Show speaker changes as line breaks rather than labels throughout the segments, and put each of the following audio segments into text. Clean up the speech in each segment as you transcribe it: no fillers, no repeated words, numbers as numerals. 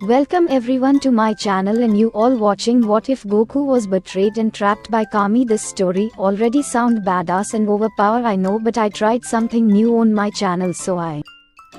Welcome everyone to my channel and you all watching What If Goku Was Betrayed and Trapped by Kami. This story already sound badass and overpower, I know, but I tried something new on my channel, so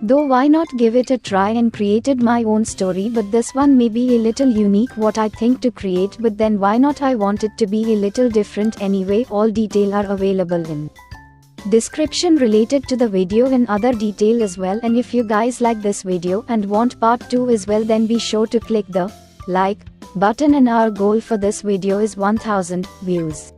though why not give it a try and created my own story, but this one may be a little unique what I think to create, but then why not, I want it to be a little different anyway. All detail are available in description related to the video and other detail as well, and if you guys like this video and want part 2 as well, then be sure to click the like button, and our goal for this video is 1000 views.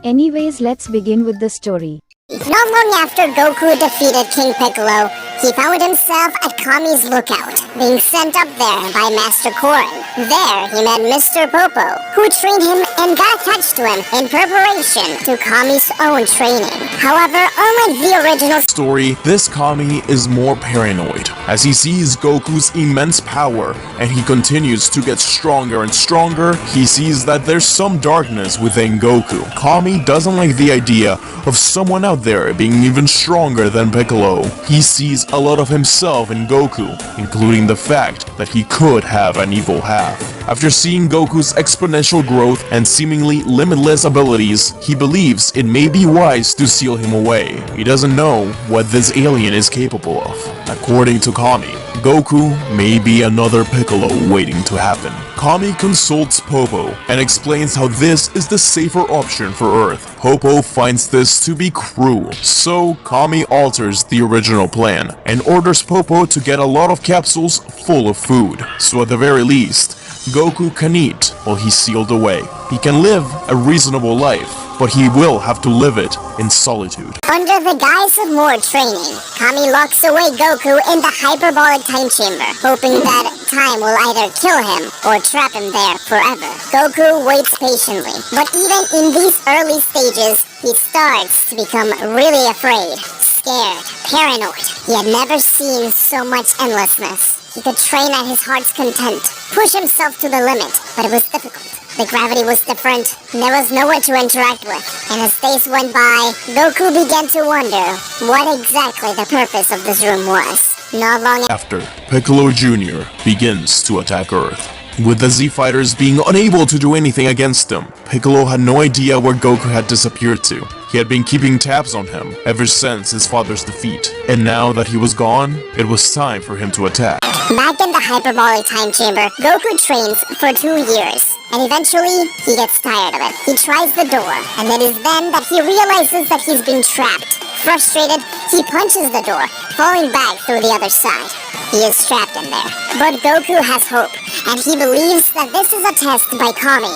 Anyways, let's begin with the story.
Not long after Goku defeated King Piccolo, he found himself at Kami's lookout, being sent up there by Master Korin. There, he met Mr. Popo, who trained him and got attached to him in preparation to Kami's own training. However, unlike the original
story, this Kami is more paranoid, as he sees Goku's immense power, and he continues to get stronger and stronger. He sees that there's some darkness within Goku. Kami doesn't like the idea of someone out there being even stronger than Piccolo. He sees a lot of himself in Goku, including the fact that he could have an evil half. After seeing Goku's exponential growth and seemingly limitless abilities, he believes it may be wise to seal him away. He doesn't know what this alien is capable of. According to Kami, Goku may be another Piccolo waiting to happen. Kami consults Popo and explains how this is the safer option for Earth. Popo finds this to be cruel, so Kami alters the original plan and orders Popo to get a lot of capsules full of food, so at the very least, Goku can eat while he's sealed away. He can live a reasonable life, but he will have to live it in solitude.
Under the guise of more training, Kami locks away Goku in the Hyperbolic time chamber, hoping that time will either kill him or trap him there forever. Goku waits patiently, but even in these early stages, he starts to become really afraid, scared, paranoid. He had never seen so much endlessness. He could train at his heart's content, push himself to the limit, but it was difficult. The gravity was different, and there was nowhere to interact with. And as days went by, Goku began to wonder what exactly the purpose of this room was. Not long
after, Piccolo Jr. begins to attack Earth. With the Z-Fighters being unable to do anything against him, Piccolo had no idea where Goku had disappeared to. He had been keeping tabs on him ever since his father's defeat, and now that he was gone, it was time for him to attack.
Back in the Hyperbolic time chamber, Goku trains for 2 years, and eventually, he gets tired of it. He tries the door, and it is then that he realizes that he's been trapped. Frustrated, he punches the door, falling back through the other side. He is trapped in there. But Goku has hope, and he believes that this is a test by Kami.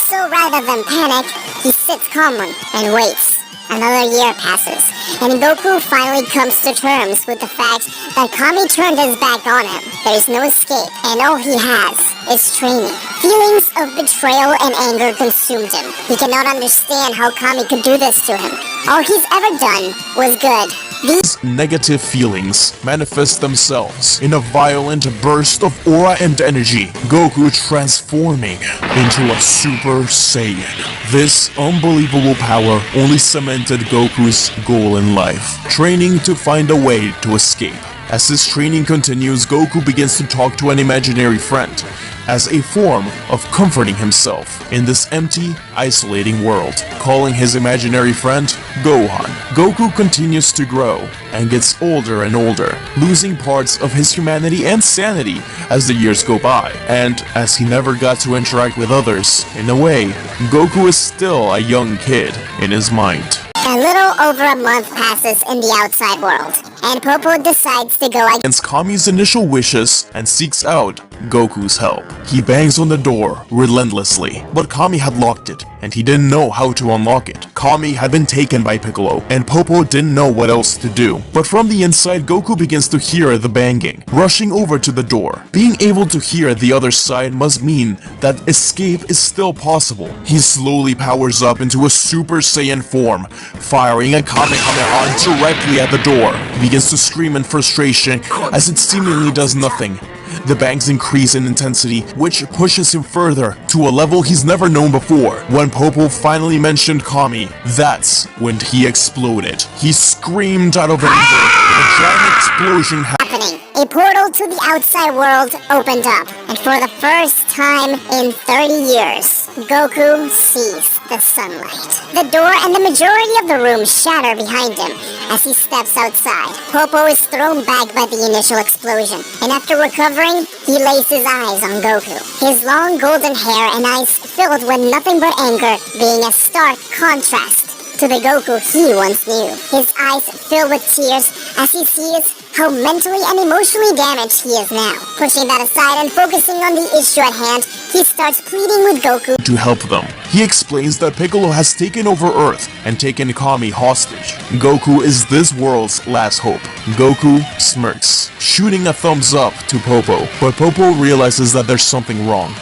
So rather than panic, he sits calmly and waits. Another year passes, and Goku finally comes to terms with the fact that Kami turned his back on him. There is no escape, and all he has is training. Feelings of betrayal and anger consumed him. He cannot understand how Kami could do this to him. All he's ever done was good.
These negative feelings manifest themselves in a violent burst of aura and energy, Goku transforming into a Super Saiyan. This unbelievable power only cemented Goku's goal in life, training to find a way to escape. As his training continues, Goku begins to talk to an imaginary friend, as a form of comforting himself in this empty, isolating world, calling his imaginary friend Gohan. Goku continues to grow and gets older and older, losing parts of his humanity and sanity as the years go by. And as he never got to interact with others, in a way, Goku is still a young kid in his mind.
A little over a month passes in the outside world, and Popo decides to go
against Kami's initial wishes and seeks out Goku's help. He bangs on the door relentlessly, but Kami had locked it, and he didn't know how to unlock it. Kami had been taken by Piccolo, and Popo didn't know what else to do. But from the inside, Goku begins to hear the banging, rushing over to the door. Being able to hear the other side must mean that escape is still possible. He slowly powers up into a Super Saiyan form, firing a Kamehameha directly at the door. He begins to scream in frustration as it seemingly does nothing. The bangs increase in intensity, which pushes him further to a level he's never known before. When Popo finally mentioned Kami, that's when he exploded. He screamed out of anger. A giant explosion happening.
a portal to the outside world opened up, and for the first time in 30 years, Goku sees the sunlight. The door and the majority of the room shatter behind him as he steps outside. Popo is thrown back by the initial explosion, and after recovering, he lays his eyes on Goku. His long golden hair and eyes filled with nothing but anger, being a stark contrast to the Goku he once knew. His eyes fill with tears as he sees how mentally and emotionally damaged he is now. Pushing that aside and focusing on the issue at hand, he starts pleading with Goku
to help them. He explains that Piccolo has taken over Earth and taken Kami hostage. Goku is this world's last hope. Goku smirks, shooting a thumbs up to Popo, but Popo realizes that there's something wrong.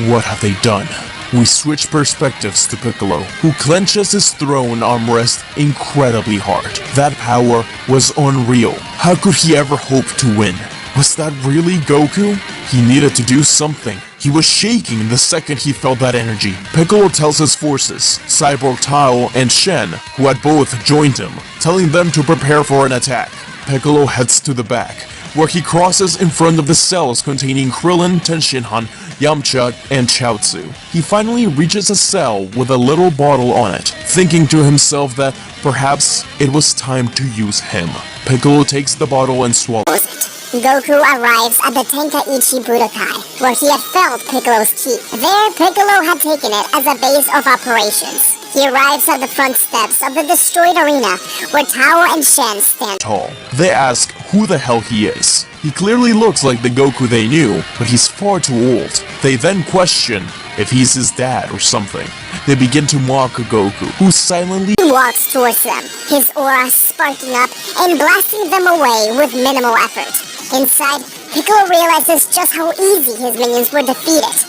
What have they done? We switch perspectives to Piccolo, who clenches his throne armrest incredibly hard. That power was unreal. How could he ever hope to win? Was that really Goku? He needed to do something. He was shaking the second he felt that energy. Piccolo tells his forces, Cyborg Tao and Shen, who had both joined him, telling them to prepare for an attack. Piccolo heads to the back, where he crosses in front of the cells containing Krillin, Tenshinhan, Yamcha, and Chaozu. He finally reaches a cell with a little bottle on it, thinking to himself that perhaps it was time to use him. Piccolo takes the bottle and swallows it.
Goku arrives at the Tenkaichi Budokai, where he had felt Piccolo's ki. There, Piccolo had taken it as a base of operations. He arrives at the front steps of the destroyed arena, where Tao and Shen stand
tall. They ask who the hell he is. He clearly looks like the Goku they knew, but he's far too old. They then question if he's his dad or something. They begin to mock Goku, who silently
walks towards them, his aura sparking up and blasting them away with minimal effort. Inside, Piccolo realizes just how easy his minions were defeated.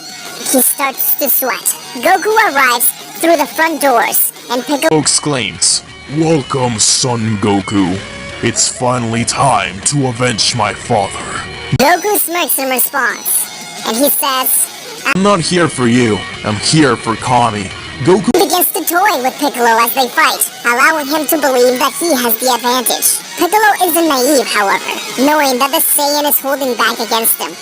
He starts to sweat. Goku arrives through the front doors, and Piccolo
exclaims, "Welcome, Son Goku. It's finally time to avenge my father."
Goku smirks in response, and he says,
"I'm not here for you. I'm here for Kami." Goku
begins to toy with Piccolo as they fight, allowing him to believe that he has the advantage. Piccolo isn't naive, however, knowing that the Saiyan is holding back against him.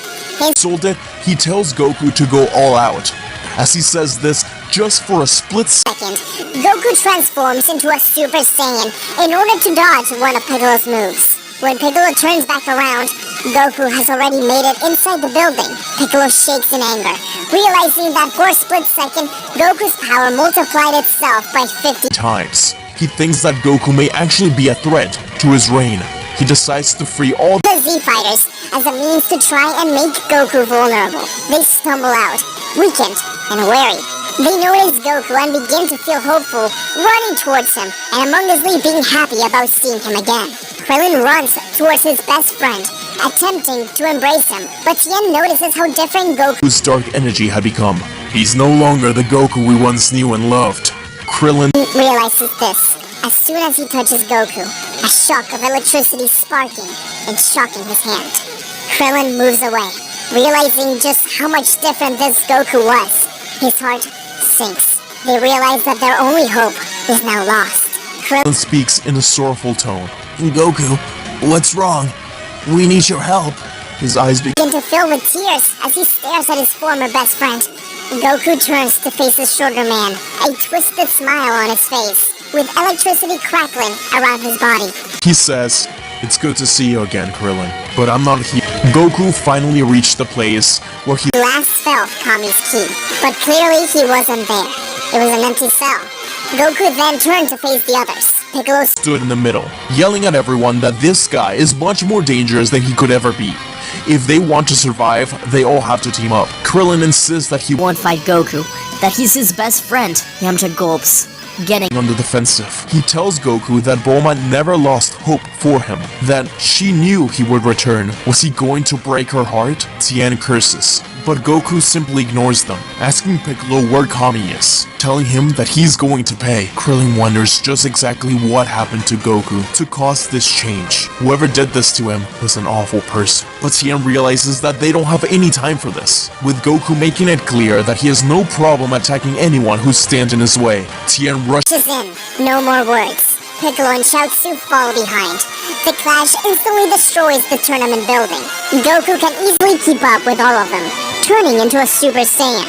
He tells Goku to go all out. As he says this, just for a split
second, Goku transforms into a Super Saiyan in order to dodge one of Piccolo's moves. When Piccolo turns back around, Goku has already made it inside the building. Piccolo shakes in anger, realizing that for a split second, Goku's power multiplied itself by 50
times. He thinks that Goku may actually be a threat to his reign. He decides to free all
the Z-Fighters as a means to try and make Goku vulnerable. They stumble out, weakened and wary. They notice Goku and begin to feel hopeful, running towards him, and Among Us being happy about seeing him again. Krillin runs towards his best friend, attempting to embrace him, but Tien notices how different
Goku's dark energy had become. He's no longer the Goku we once knew and loved. Krillin
realizes this as soon as he touches Goku, a shock of electricity sparking and shocking his hand. Krillin moves away, realizing just how much different this Goku was. His heart sinks. They realize that their only hope is now lost.
Krillin speaks in a sorrowful tone.
"Goku, what's wrong? We need your help."
His eyes
begin to fill with tears as he stares at his former best friend. Goku turns to face the shorter man, a twisted smile on his face, with electricity crackling around his body.
He says, "It's good to see you again, Krillin, but I'm not here." Goku finally reached the place where he
last felt Kami's ki, but clearly he wasn't there. It was an empty cell. Goku then turned to face the others. Piccolo
stood in the middle, yelling at everyone that this guy is much more dangerous than he could ever be. If they want to survive, they all have to team up. Krillin insists that he
won't fight Goku, that he's his best friend. Yamcha gulps, getting
on the defensive. He tells Goku that Bulma never lost hope for him, that she knew he would return. Was he going to break her heart? Tien curses, but Goku simply ignores them, asking Piccolo where Kami is, telling him that he's going to pay. Krillin wonders just exactly what happened to Goku to cause this change. Whoever did this to him was an awful person. But Tien realizes that they don't have any time for this, with Goku making it clear that he has no problem attacking anyone who stands in his way. Tien rushes
in. No more words. Piccolo and Chaozu fall behind. The clash instantly destroys the tournament building. Goku can easily keep up with all of them, turning into a Super Saiyan.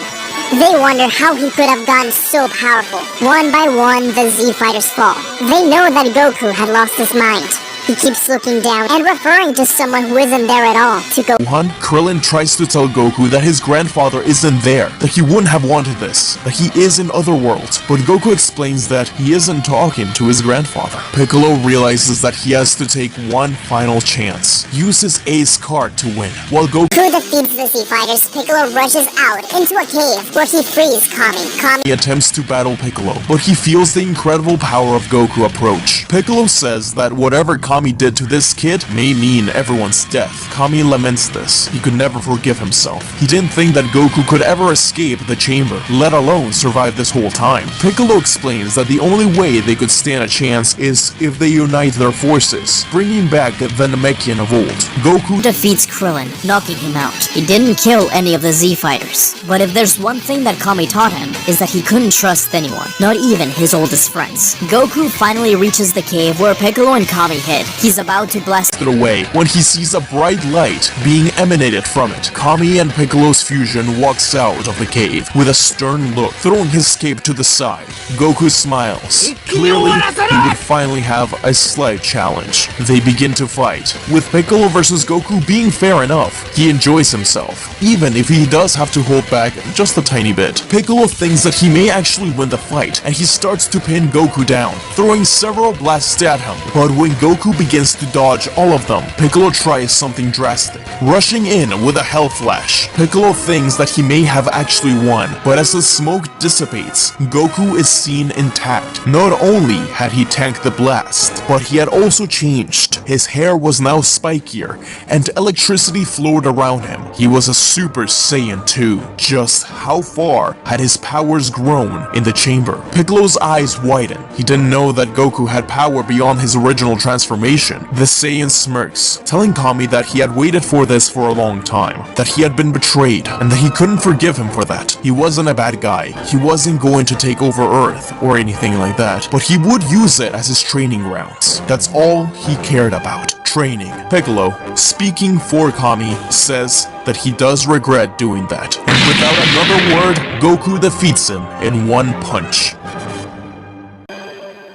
They wonder how he could have gotten so powerful. One by one, the Z Fighters fall. They know that Goku had lost his mind. He keeps looking down and referring to someone who isn't there at all to go.
Krillin tries to tell Goku that his grandfather isn't there, that he wouldn't have wanted this, that he is in other worlds, but Goku explains that he isn't talking to his grandfather. Piccolo realizes that he has to take one final chance, use his ace card to win, while Goku
defeats the Z Fighters. Piccolo rushes out into a cave where he frees Kami.
He attempts to battle Piccolo, but he feels the incredible power of Goku approach. Piccolo says that whatever Kami did to this kid may mean everyone's death. Kami laments this. He could never forgive himself. He didn't think that Goku could ever escape the chamber, let alone survive this whole time. Piccolo explains that the only way they could stand a chance is if they unite their forces, bringing back the Namekian of old. Goku
defeats Krillin, knocking him out. He didn't kill any of the Z Fighters, but if there's one thing that Kami taught him, is that he couldn't trust anyone, not even his oldest friends. Goku finally reaches the cave where Piccolo and Kami hid. He's about to blast
it away when he sees a bright light being emanated from it. Kami and Piccolo's fusion walks out of the cave with a stern look, throwing his cape to the side. Goku smiles. Clearly, he would finally have a slight challenge. They begin to fight, with Piccolo versus Goku being fair enough. He enjoys himself, even if he does have to hold back just a tiny bit. Piccolo thinks that he may actually win the fight, and he starts to pin Goku down, throwing several blasts at him. But when Goku begins to dodge all of them, Piccolo tries something drastic, rushing in with a Hell Flash. Piccolo thinks that he may have actually won, but as the smoke dissipates, Goku is seen intact. Not only had he tanked the blast, but he had also changed. His hair was now spikier, and electricity flowed around him. He was a Super Saiyan 2. Just how far had his powers grown in the chamber? Piccolo's eyes widened. He didn't know that Goku had power beyond his original transformation. The Saiyan smirks, telling Kami that he had waited for this for a long time, that he had been betrayed, and that he couldn't forgive him for that. He wasn't a bad guy. He wasn't going to take over Earth or anything like that, but he would use it as his training grounds. That's all he cared about. Training. Piccolo, speaking for Kami, says that he does regret doing that, and without another word, Goku defeats him in one punch.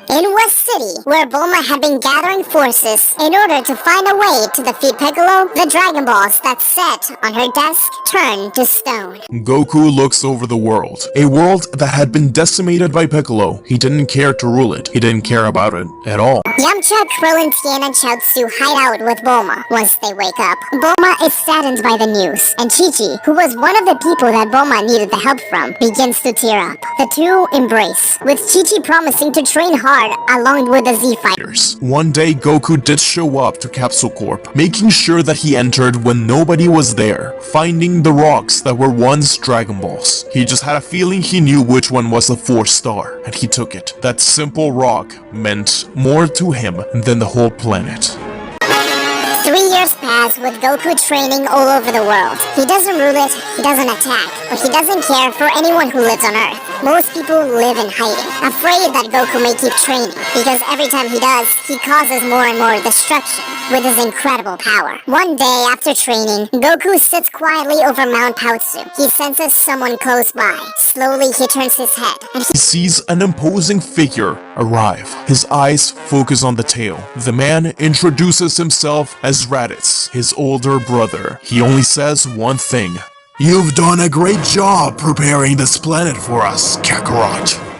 In West City, where Bulma had been gathering forces in order to find a way to defeat Piccolo, the Dragon Balls that sat on her desk turned to stone.
Goku looks over the world, a world that had been decimated by Piccolo. He didn't care to rule it. He didn't care about it at all.
Yamcha, Krillin, Tien, and Chaozu hide out with Bulma. Once they wake up, Bulma is saddened by the news, and Chi-Chi, who was one of the people that Bulma needed the help from, begins to tear up. The two embrace, with Chi-Chi promising to train hard along with the Z Fighters.
One day, Goku did show up to Capsule Corp, making sure that he entered when nobody was there, finding the rocks that were once Dragon Balls. He just had a feeling he knew which one was the 4-star, and he took it. That simple rock meant more to him than the whole planet.
3 years pass with Goku training all over the world. He doesn't rule it, he doesn't attack, but he doesn't care for anyone who lives on Earth. Most people live in hiding, afraid that Goku may keep training, because every time he does, he causes more and more destruction with his incredible power. One day after training, Goku sits quietly over Mount Paozu. He senses someone close by. Slowly he turns his head, and
he sees an imposing figure arrive. His eyes focus on the tail. The man introduces himself as Raditz, his older brother. He only says one thing.
You've done a great job preparing this planet for us, Kakarot.